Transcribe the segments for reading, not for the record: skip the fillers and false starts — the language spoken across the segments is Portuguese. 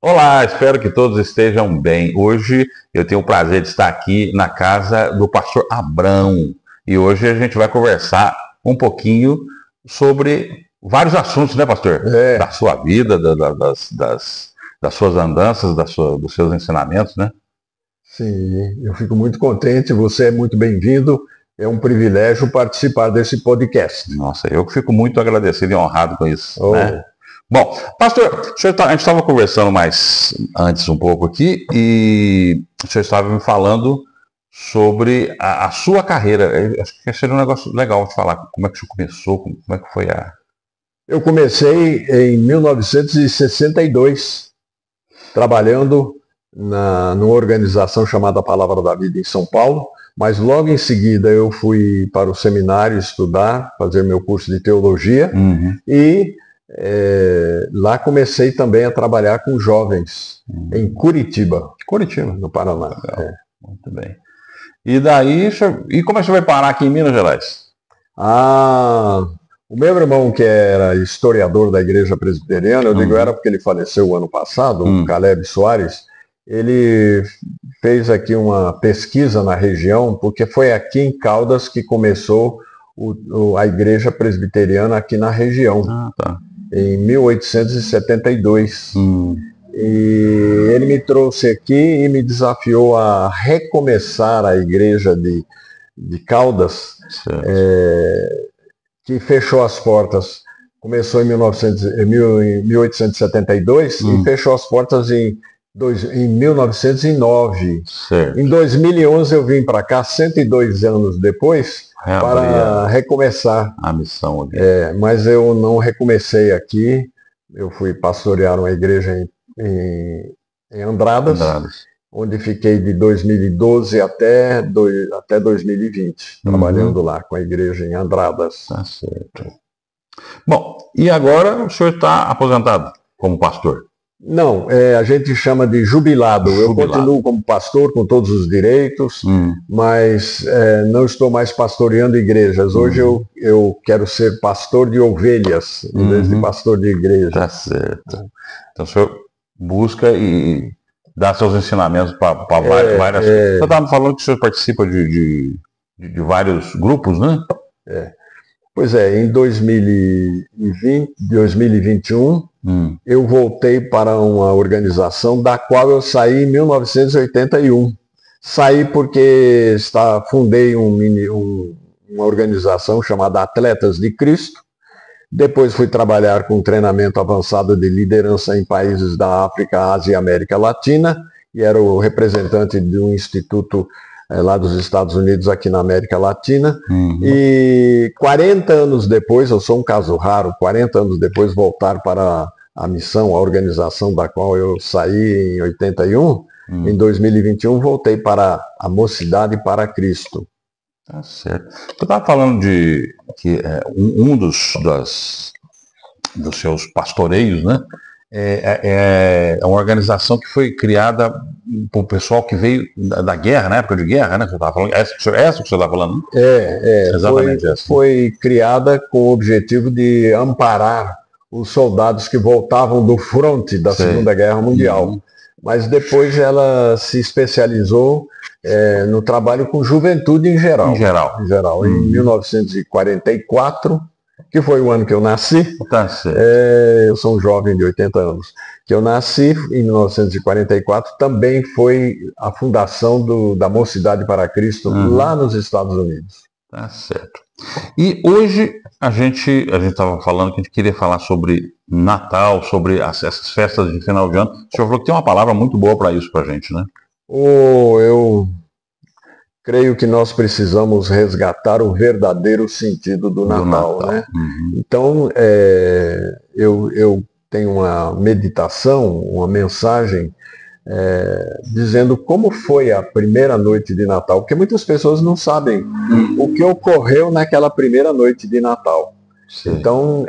Olá, espero que todos estejam bem. Hoje eu tenho o prazer de estar aqui na casa do pastor Abrão e hoje a gente vai conversar um pouquinho sobre vários assuntos, né, pastor? Da É, sua vida, das suas andanças, dos seus ensinamentos, né? sim, eu fico muito contente, você é muito bem-vindo, é um privilégio participar desse podcast. Nossa, eu fico muito agradecido e honrado com isso, né? Oh, Bom, pastor, a gente estava conversando mais antes um pouco aqui e o senhor estava me falando sobre a sua carreira. Eu acho que seria um negócio legal de falar. Como é que o senhor começou? Como é que foi a. eu comecei em 1962, trabalhando numa organização chamada Palavra da Vida em São Paulo, mas logo em seguida eu fui para o seminário estudar, fazer meu curso de teologia Uhum, e lá comecei também a trabalhar com jovens em Curitiba, Curitiba. no Paraná. Legal. Muito bem. E daí, e como é que você vai parar aqui em Minas Gerais? Ah, o meu irmão, que era historiador da Igreja Presbiteriana, eu digo era Uhum, porque ele faleceu o ano passado, o hum, Caleb Soares, ele fez aqui uma pesquisa na região, porque foi aqui em Caldas que começou a Igreja Presbiteriana aqui na região, ah, tá. em 1872. Hum, E ele me trouxe aqui e me desafiou a recomeçar a igreja de Caldas, certo. que fechou as portas. Começou em 1872 e Hum, fechou as portas em 1909. certo. Em 2011 eu vim para cá, 102 anos depois, Reabrir para recomeçar. a missão aqui. Mas eu não recomecei aqui. Eu fui pastorear uma igreja em Andradas, Andradas. onde fiquei de 2012 até 2020, Uhum, trabalhando lá com a igreja em Andradas. tá certo. Bom, e agora o senhor está aposentado como pastor, Não, a gente chama de jubilado. Eu jubilado. continuo como pastor com todos os direitos, Hum, mas não estou mais pastoreando igrejas. Hoje uhum, eu quero ser pastor de ovelhas, em vez de uhum, pastor de igreja. tá certo. Então o senhor busca e dá seus ensinamentos para várias coisas. Você estava me falando que o senhor participa de vários grupos, né? Pois é, em 2020, 2021, Hum, eu voltei para uma organização da qual eu saí em 1981. Saí porque fundei uma organização chamada Atletas de Cristo. Depois fui trabalhar com treinamento avançado de liderança em países da África, Ásia e América Latina, e era o representante de um instituto lá dos Estados Unidos, aqui na América Latina. uhum, E 40 anos depois, eu sou um caso raro, 40 anos depois voltar para a missão, a organização da qual eu saí em 81, em hum, 2021 voltei para a Mocidade para Cristo. tá certo. Eu estava falando de que dos seus pastoreios, né? É uma organização que foi criada por pessoal que veio da guerra, na época de guerra, né? Que você estava falando. Essa que o senhor estava falando, né? Foi, Exatamente essa. foi criada com o objetivo de amparar os soldados que voltavam do fronte da Sei. Segunda Guerra Mundial. Uhum. Mas depois ela se especializou no trabalho com juventude em Em geral. geral. Em geral, em Uhum. 1944, que foi o ano que eu nasci, Tá certo. eu sou um jovem de 80 anos, que eu nasci em 1944, também foi a fundação da Mocidade para Cristo lá Uhum. nos Estados Unidos. Tá certo. E hoje a gente estava falando que a gente queria falar sobre Natal, sobre essas festas de final de ano. O senhor falou que tem uma palavra muito boa para isso para a gente, né? Eu creio que nós precisamos resgatar o verdadeiro sentido do Do Natal, Natal. né? Uhum. Então, eu tenho uma meditação, uma mensagem dizendo como foi a primeira noite de Natal, porque muitas pessoas não sabem o que ocorreu naquela primeira noite de Natal. Sei. Então,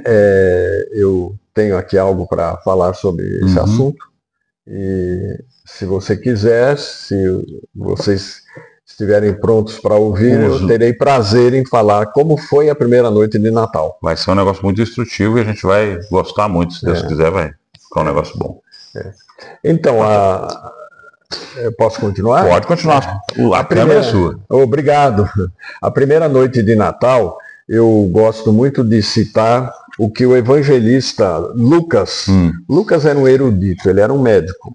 eu tenho aqui algo para falar sobre esse Uhum. assunto. E se você quiser, se vocês estiverem prontos para ouvir, eu Os- terei prazer em falar como foi a primeira noite de Natal. Vai ser um negócio muito instrutivo e a gente vai gostar muito, se Deus quiser, vai. ficar um negócio bom. Então, eu posso continuar? Pode continuar. A câmera é sua. Obrigado. A primeira noite de Natal, eu gosto muito de citar o que o evangelista Lucas, Lucas era um erudito, ele era um médico.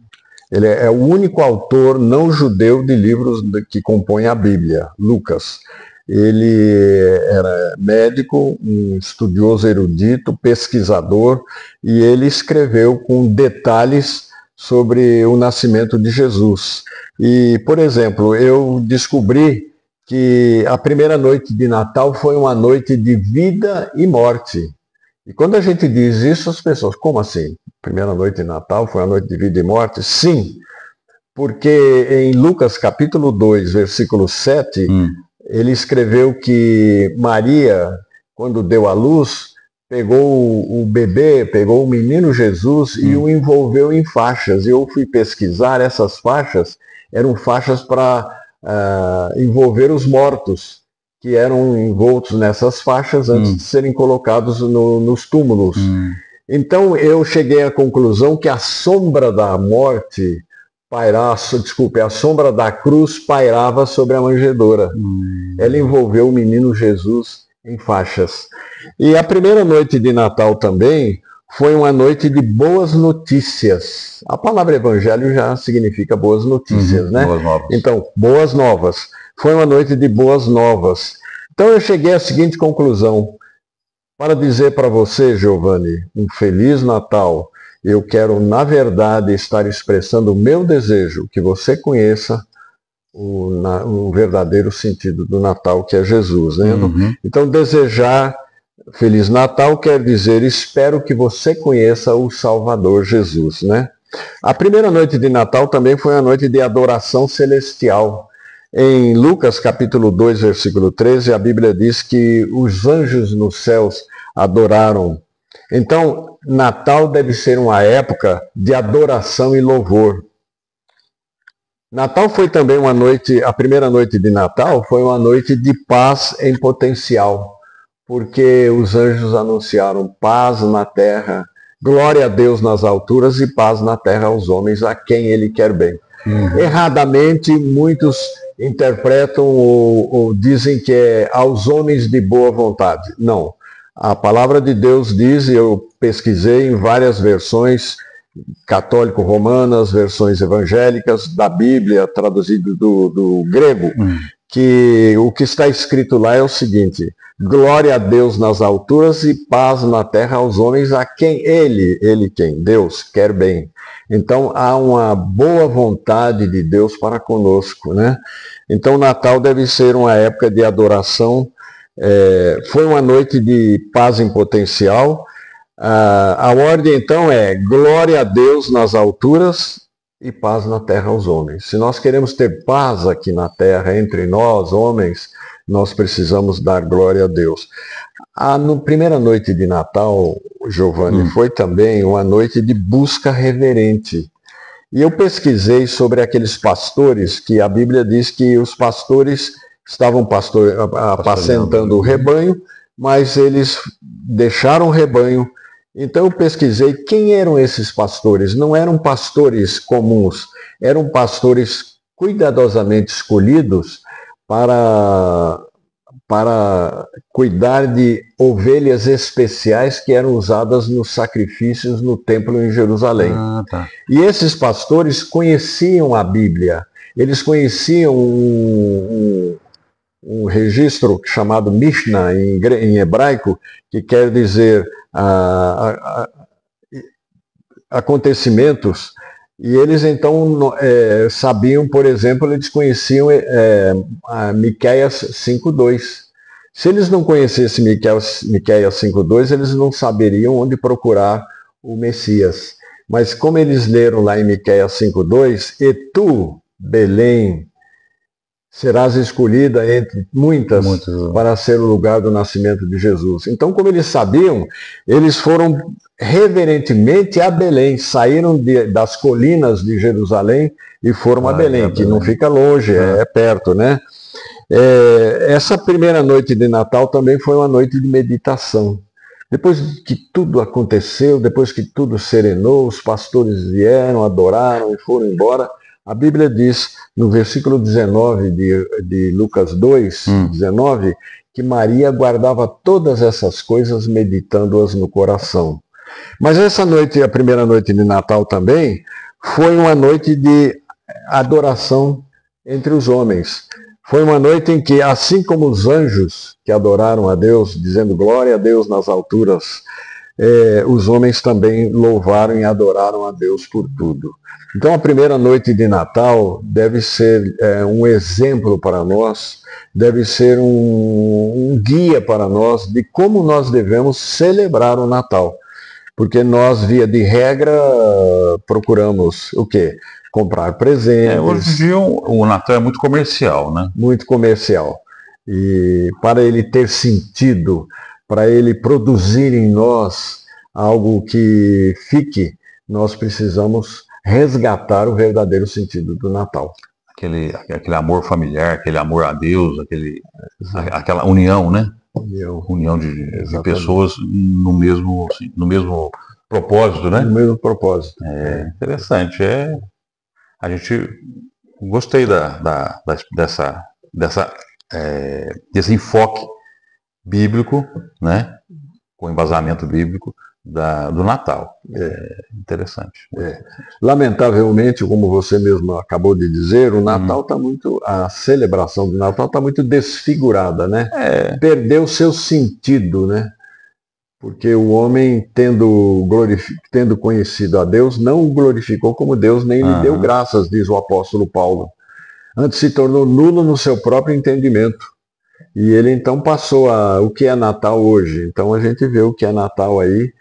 Ele é o único autor não judeu de livros que compõem a Bíblia, Lucas. Ele era médico, um estudioso erudito, pesquisador, e ele escreveu com detalhes sobre o nascimento de Jesus. E, por exemplo, eu descobri que a primeira noite de Natal foi uma noite de vida e morte. E quando a gente diz isso, as pessoas, como assim? Primeira noite de Natal foi uma noite de vida e morte? Sim, porque em Lucas capítulo 2, versículo 7, ele escreveu que Maria, quando deu à luz, pegou o bebê, pegou o menino Jesus e o envolveu em faixas. E eu fui pesquisar, essas faixas eram faixas para envolver os mortos, que eram envoltos nessas faixas antes de serem colocados nos túmulos. Então eu cheguei à conclusão que a sombra da morte a sombra da cruz pairava sobre a manjedoura. Ela envolveu o menino Jesus em faixas. E a primeira noite de Natal também foi uma noite de boas notícias. A palavra evangelho já significa boas notícias, né? Boas novas. Então, boas novas. Foi uma noite de boas novas. Então eu cheguei à seguinte conclusão. Para dizer para você, Giovanni, um Feliz Natal, eu quero, na verdade, estar expressando o meu desejo que você conheça o verdadeiro sentido do Natal, que é Jesus, né? Então, desejar Feliz Natal quer dizer, espero que você conheça o Salvador Jesus, né? A primeira noite de Natal também foi a noite de adoração celestial. Em Lucas capítulo 2, versículo 13, a Bíblia diz que os anjos nos céus adoraram. Então, Natal deve ser uma época de adoração e louvor. Natal foi também uma noite, a primeira noite de Natal foi uma noite de paz em potencial, porque os anjos anunciaram paz na terra, glória a Deus nas alturas e paz na terra aos homens, a quem Ele quer bem. Erradamente, muitos interpretam ou dizem que é aos homens de boa vontade. Não. A palavra de Deus diz, e eu pesquisei em várias versões, católico-romanas, versões evangélicas da Bíblia, traduzido do grego, que o que está escrito lá é o seguinte: glória a Deus nas alturas e paz na terra aos homens a quem Ele quem? Deus quer bem. Então há uma boa vontade de Deus para conosco, né? Então Natal deve ser uma época de adoração. Foi uma noite de paz em potencial. A ordem então é glória a Deus nas alturas e paz na terra aos homens. Se nós queremos ter paz aqui na terra entre nós, homens, nós precisamos dar glória a Deus. Na primeira noite de Natal, Giovanni, foi também uma noite de busca reverente. E eu pesquisei sobre aqueles pastores que a Bíblia diz que os pastores estavam apacentando o rebanho, mas eles deixaram o rebanho. Então eu pesquisei quem eram esses pastores. Não eram pastores comuns, eram pastores cuidadosamente escolhidos para cuidar de ovelhas especiais que eram usadas nos sacrifícios no templo em Jerusalém. E esses pastores conheciam a Bíblia, eles conheciam um registro chamado Mishnah em hebraico, que quer dizer acontecimentos, e eles então sabiam, por exemplo, eles conheciam Miqueias 5:2. Se eles não conhecessem Miqueias 5:2, eles não saberiam onde procurar o Messias. Mas como eles leram lá em Miqueias 5:2, e tu, Belém, serás escolhida entre muitas para ser o lugar do nascimento de Jesus. Então, como eles sabiam, eles foram reverentemente a Belém, saíram das colinas de Jerusalém e foram a Belém, que não fica longe, é perto, né? Essa primeira noite de Natal também foi uma noite de meditação. Depois que tudo aconteceu, depois que tudo serenou, os pastores vieram, adoraram e foram embora, a Bíblia diz, no versículo 19 de Lucas 2, 19, que Maria guardava todas essas coisas, meditando-as no coração. Mas essa noite, a primeira noite de Natal também, foi uma noite de adoração entre os homens. Foi uma noite em que, assim como os anjos que adoraram a Deus, dizendo glória a Deus nas alturas, os homens também louvaram e adoraram a Deus por tudo. Então, a primeira noite de Natal deve ser um exemplo para nós, deve ser um guia para nós de como nós devemos celebrar o Natal. Porque nós, via de regra, procuramos o quê? Comprar presentes. Hoje em dia o Natal é muito comercial, né? Muito comercial. E para ele ter sentido, para ele produzir em nós algo que fique, nós precisamos resgatar o verdadeiro sentido do Natal. Aquele amor familiar, aquele amor a Deus, aquela união, né? União de pessoas no mesmo propósito, né? No mesmo propósito. Interessante. A gente gostei desse enfoque bíblico, né? Com embasamento bíblico do Natal. Interessante. Lamentavelmente, como você mesmo acabou de dizer, o Natal está muito, a celebração do Natal está muito desfigurada, né? Perdeu seu sentido, né? Porque o homem, tendo conhecido a Deus, não o glorificou como Deus, nem lhe deu graças, diz o apóstolo Paulo. Antes se tornou nulo no seu próprio entendimento. E ele então passou o que é Natal hoje. Então a gente vê o que é Natal aí,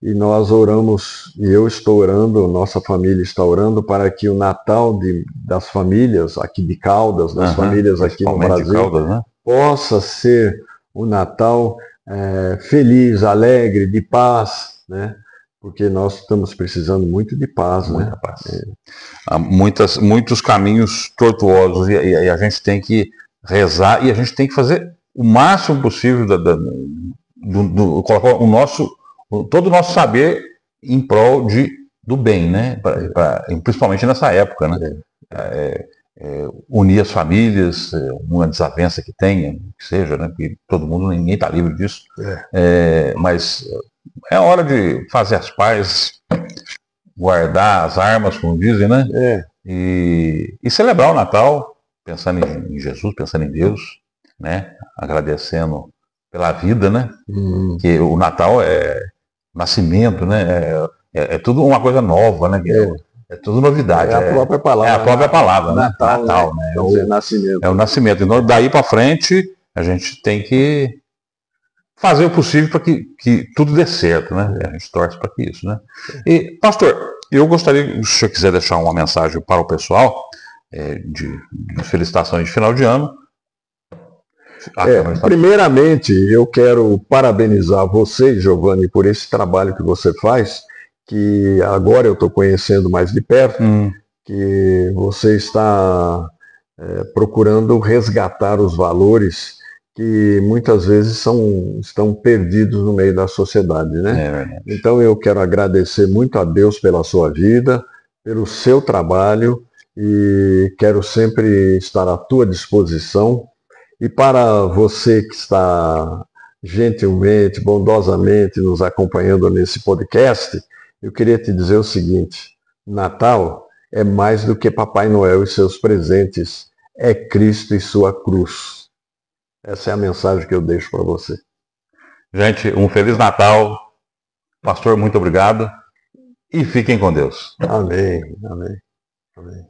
e nós oramos, e eu estou orando, nossa família está orando, para que o Natal das famílias aqui de Caldas, das famílias aqui no Brasil, Caldas, né? Possa ser um Natal feliz, alegre, de paz, né? Porque nós estamos precisando muito de paz, Muita né? paz. Há muitos caminhos tortuosos e a gente tem que rezar e a gente tem que fazer o máximo possível colocar todo o nosso saber em prol do bem, né? Principalmente nessa época, né? Unir as famílias, uma desavença que tenha, que seja, né? Porque todo mundo, ninguém está livre disso. Mas é hora de fazer as pazes, guardar as armas, como dizem, né? E celebrar o Natal, pensando em Jesus, pensando em Deus, né? Agradecendo pela vida, né? Que o Natal é nascimento, né? É tudo uma coisa nova, né? É tudo novidade. É a própria palavra. É a própria palavra, né? Natal, né? Nascimento. É o nascimento. Então, daí para frente, a gente tem que fazer o possível para que tudo dê certo, né? A gente torce para que isso, né? E, pastor, eu gostaria, se o senhor quiser deixar uma mensagem para o pessoal de felicitações de final de ano. Primeiramente, eu quero parabenizar você, Giovanni, por esse trabalho que você faz, que agora eu estou conhecendo mais de perto, que você está procurando resgatar os valores que muitas vezes estão perdidos no meio da sociedade, né? Então eu quero agradecer muito a Deus pela sua vida, pelo seu trabalho, e quero sempre estar à tua disposição. E para você que está gentilmente, bondosamente nos acompanhando nesse podcast, eu queria te dizer o seguinte: Natal é mais do que Papai Noel e seus presentes, é Cristo e sua cruz. Essa é a mensagem que eu deixo para você. Gente, um Feliz Natal. Pastor, muito obrigado. E fiquem com Deus. Amém, amém, amém.